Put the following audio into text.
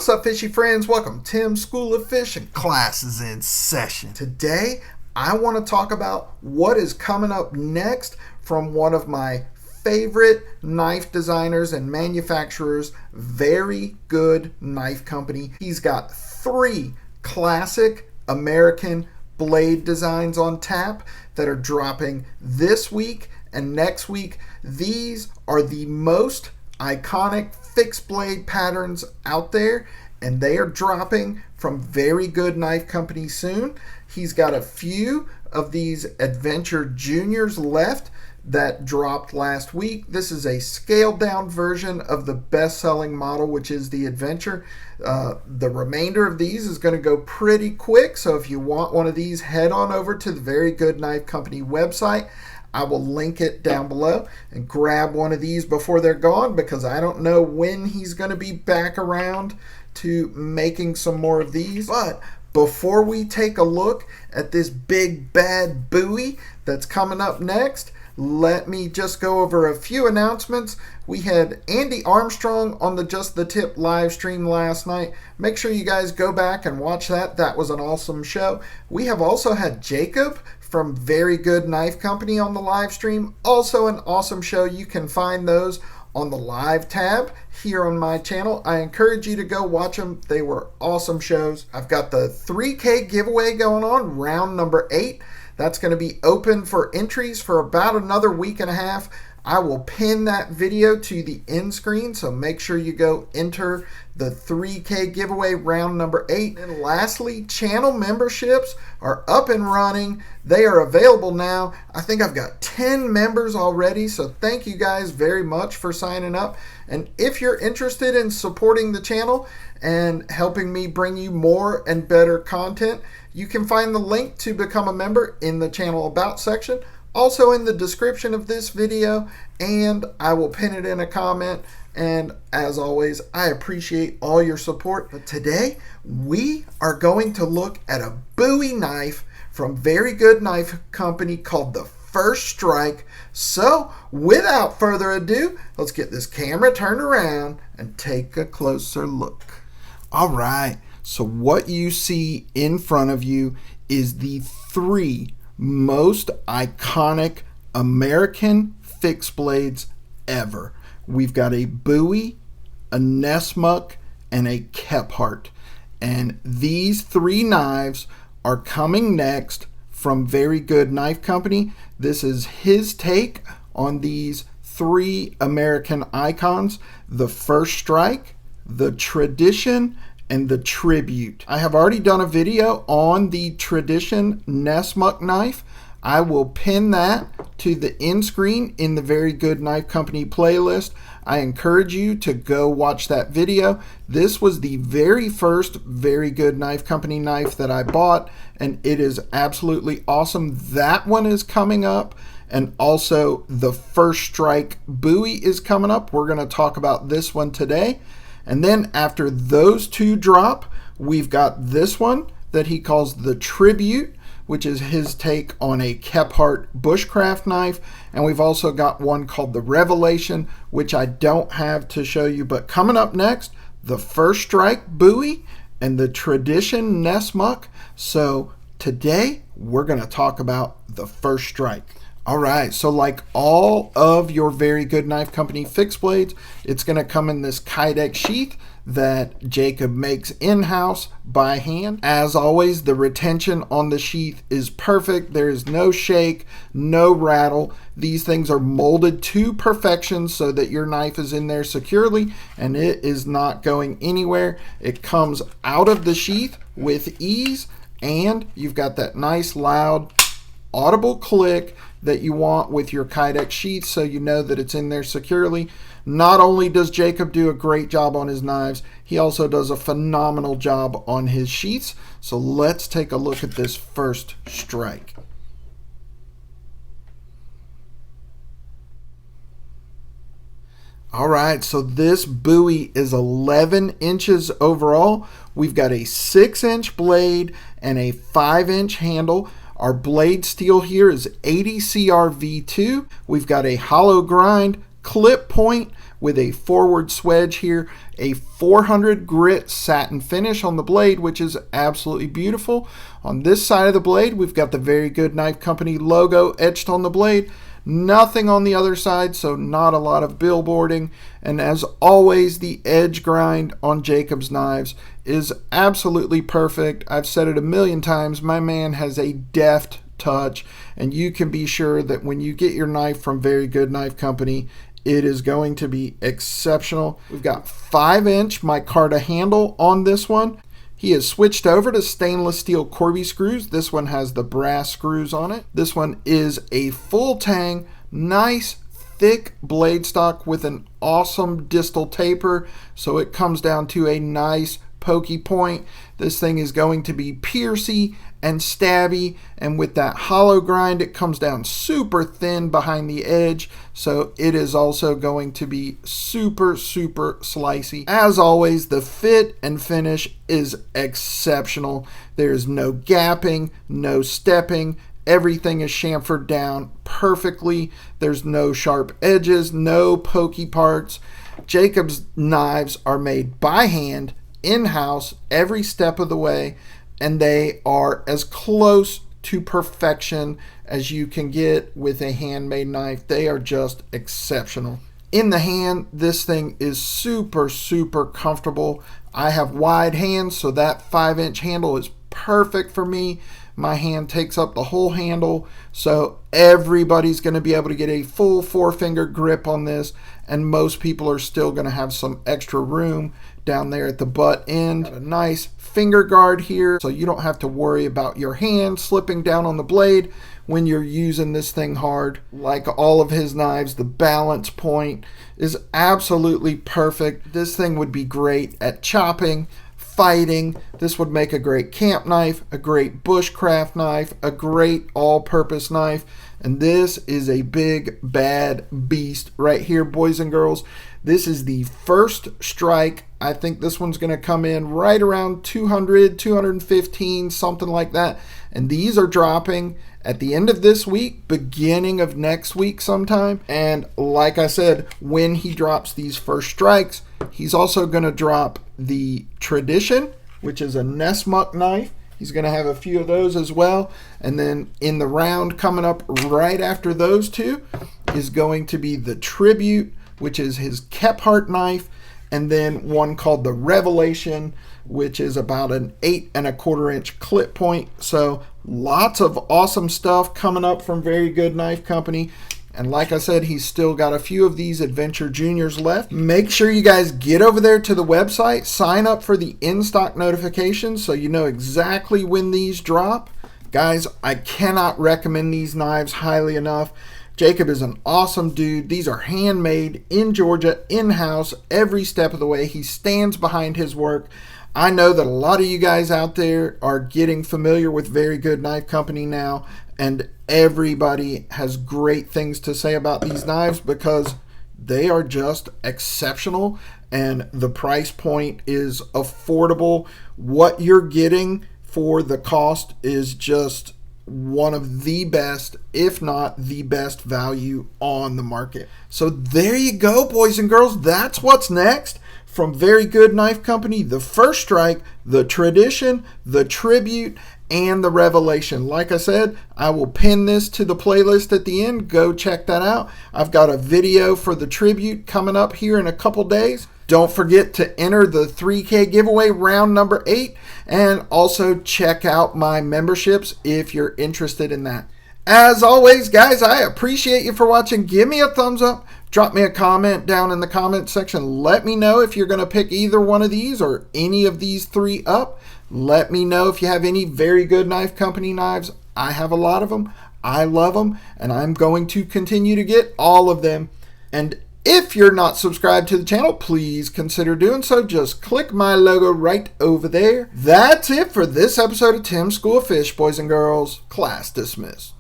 What's up, fishy friends? Welcome. Tim's School of Fishing. Class is in session. Today, I want to talk about what is coming up next from one of my favorite knife designers and manufacturers, Very Good Knife Company. He's got 3 classic American blade designs on tap that are dropping this week and next week. These are the most iconic fixed blade patterns out there, and they are dropping from Very Good Knife Company soon. He's got a few of these Adventure Juniors left that dropped last week. This is a scaled down version of the best-selling model, which is the Adventure. The remainder of these is going to go pretty quick, so if you want one of these, head on over to the Very Good Knife Company website. I will link it down below and grab one of these before they're gone, because I don't know when he's going to be back around to making some more of these. But before we take a look at this big bad buoy that's coming up next, let me just go over a few announcements. We had Andy Armstrong on the Just the Tip live stream last night. Make sure you guys go back and watch that. That was an awesome show. We have also had Jacob from Very Good Knife Company on the live stream. Also an awesome show. You can find those on the live tab here on my channel. I encourage you to go watch them. They were awesome shows. I've got the 3K giveaway going on, round number 8. That's going to be open for entries for about another week and a half. I will pin that video to the end screen, so make sure you go enter the 3K giveaway round number 8. And lastly, channel memberships are up and running. They are available now. I think I've got 10 members already, so thank you guys very much for signing up. And if you're interested in supporting the channel and helping me bring you more and better content, you can find the link to become a member in the channel About section, also in the description of this video, and I will pin it in a comment. And as always, I appreciate all your support. But today, we are going to look at a Bowie knife from Very Good Knife Company called the First Strike. So, without further ado, let's get this camera turned around and take a closer look. All right, so what you see in front of you is the 3 most iconic American fixed blades ever. We've got a Bowie, a Nessmuck, and a Kephart. And these 3 knives are coming next from Very Good Knife Company. This is his take on these 3 American icons: the First Strike, the Tradition, and the Tribute. I have already done a video on the Tradition Nessmuck knife. I will pin that to the end screen in the Very Good Knife Company playlist. I encourage you to go watch that video. This was the very first Very Good Knife Company knife that I bought, and it is absolutely awesome. That one is coming up, and also the First Strike Bowie is coming up. We're going to talk about this one today. And then after those 2 drop, we've got this one that he calls the Tribute, which is his take on a Kephart bushcraft knife. And we've also got one called the Revelation, which I don't have to show you. But coming up next, the First Strike Bowie and the Tradition Nessmuck. So today, we're going to talk about the First Strike. All right, so like all of your Very Good Knife Company fixed blades, it's going to come in this Kydex sheath that Jacob makes in-house by hand. As always, the retention on the sheath is perfect. There is no shake, no rattle. These things are molded to perfection so that your knife is in there securely and it is not going anywhere. It comes out of the sheath with ease, and you've got that nice loud audible click that you want with your Kydex sheath, so you know that it's in there securely. Not only does Jacob do a great job on his knives, he also does a phenomenal job on his sheaths. So let's take a look at this First Strike. All right, so this Bowie is 11 inches overall. We've got a 6-inch blade and a 5-inch handle. Our blade steel here is 80 CRV2. We've got a hollow grind, clip point. with a forward swedge here, a 400 grit satin finish on the blade, which is absolutely beautiful. On this side of the blade, we've got the Very Good Knife Company logo etched on the blade. Nothing on the other side, so not a lot of billboarding. And as always, the edge grind on Jacob's knives is absolutely perfect. I've said it a million times, my man has a deft touch, and you can be sure that when you get your knife from Very Good Knife Company, it is going to be exceptional. We've got 5-inch micarta handle on this one. He has switched over to stainless steel Corby screws. This one has the brass screws on it. This one is a full tang, nice thick blade stock with an awesome distal taper, so it comes down to a nice pokey point. This thing is going to be piercy and stabby, and with that hollow grind, it comes down super thin behind the edge, so it is also going to be super slicey. As always, the fit and finish is exceptional. There's no gapping, no stepping. Everything is chamfered down perfectly. There's no sharp edges, no pokey parts. Jacob's knives are made by hand, in-house, every step of the way, and they are as close to perfection as you can get with a handmade knife. They are just exceptional. In the hand, this thing is super comfortable. I have wide hands, so that 5-inch handle is perfect for me. My hand takes up the whole handle, so everybody's going to be able to get a full 4-finger grip on this, and most people are still going to have some extra room down there at the butt end. Got a nice finger guard here, so you don't have to worry about your hand slipping down on the blade when you're using this thing hard. Like all of his knives, the balance point is absolutely perfect. This thing would be great at chopping, fighting. This would make a great camp knife, a great bushcraft knife, a great all-purpose knife. And this is a big bad beast right here, boys and girls. This is the first strike. I think this one's going to come in right around 200, 215, something like that. And these are dropping at the end of this week, beginning of next week sometime. And like I said, when he drops these first strikes, he's also going to drop the Tradition, which is a Nessmuck knife. He's going to have a few of those as well. And then in the round coming up right after those two is going to be the Tribute, which is his Kephart knife, and then one called the Revelation, which is about an 8 1/4 inch clip point. So lots of awesome stuff coming up from Very Good Knife Company. And like I said, he's still got a few of these Adventure Juniors left. Make sure you guys get over there to the website, sign up for the in-stock notifications so you know exactly when these drop. Guys, I cannot recommend these knives highly enough. Jacob is an awesome dude. These are handmade in Georgia, in-house, every step of the way. He stands behind his work. I know that a lot of you guys out there are getting familiar with Very Good Knife Company now, and everybody has great things to say about these knives because they are just exceptional and the price point is affordable. What you're getting for the cost is just one of the best, if not the best value on the market. So there you go, boys and girls. That's what's next from Very Good Knife Company. The first strike, the Tradition, the Tribute, and the Revelation. Like I said, I will pin this to the playlist at the end. Go check that out. I've got a video for the Tribute coming up here in a couple days. Don't forget to enter the 3K giveaway round number 8, and also check out my memberships if you're interested in that. As always, guys, I appreciate you for watching. Give me a thumbs up. Drop me a comment down in the comment section. Let me know if you're going to pick either one of these or any of these 3 up. Let me know if you have any Very Good Knife Company knives. I have a lot of them. I love them, and I'm going to continue to get all of them. And if you're not subscribed to the channel, please consider doing so. Just click my logo right over there. That's it for this episode of Tim's School of Fish, boys and girls. Class dismissed.